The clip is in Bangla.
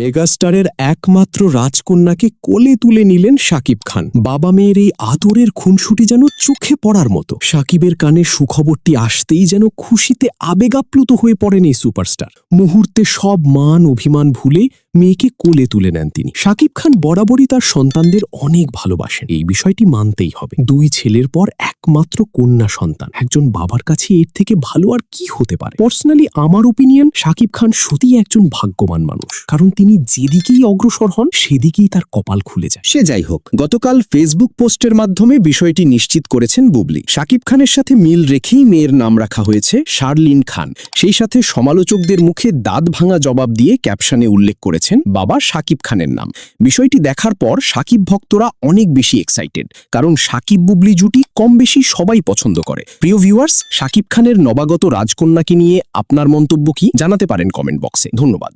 মেগাস্টারের একমাত্র রাজকন্যাকে কোলে তুলে নিলেন শাকিব খান। বাবা মেয়ের এই আদরের খুনসুটি যেন চোখে পড়ার মতো। শাকিবের কানে সুখবরটি আসতেই যেন খুশিতে আবেগাপ্লুত হয়ে পড়েন এই সুপারস্টার। মুহূর্তে সব মান অভিমান ভুলে মেয়েকে কোলে তুলে নেন তিনি। শাকিব খান বরাবরই তার সন্তানদের অনেক ভালোবাসেন, এই বিষয়টি মানতেই হবে। দুই ছেলের পর একমাত্র কন্যা সন্তান, একজন বাবার কাছে এর থেকে ভালো আর কি হতে পারে। পার্সোনালি আমার ওপিনিয়ন, শাকিব খান সত্যিই একজন ভাগ্যবান মানুষ, কারণ তিনি যেদিকেই অগ্রসর হন সেদিকেই তার কপাল খুলে যায়। সে যাই হোক, গতকাল ফেসবুক পোস্টের মাধ্যমে বিষয়টি নিশ্চিত করেছেন বুবলি। শাকিব খানের সাথে মিল রেখেই মেয়ের নাম রাখা হয়েছে শার্লিন খান। সেই সাথে সমালোচকদের মুখে দাঁত ভাঙা জবাব দিয়ে ক্যাপশনে উল্লেখ করেছেন বাবা শাকিব খানের নাম। বিষয়টি দেখার পর শাকিব ভক্তরা অনেক বেশি এক্সাইটেড, কারণ শাকিব বুবলি জুটি কম বেশি সবাই পছন্দ করে। প্রিয় ভিউয়ার্স, শাকিব খানের নবাগত রাজকন্যাকে নিয়ে আপনার মন্তব্য কি জানাতে পারেন কমেন্ট বক্সে। ধন্যবাদ।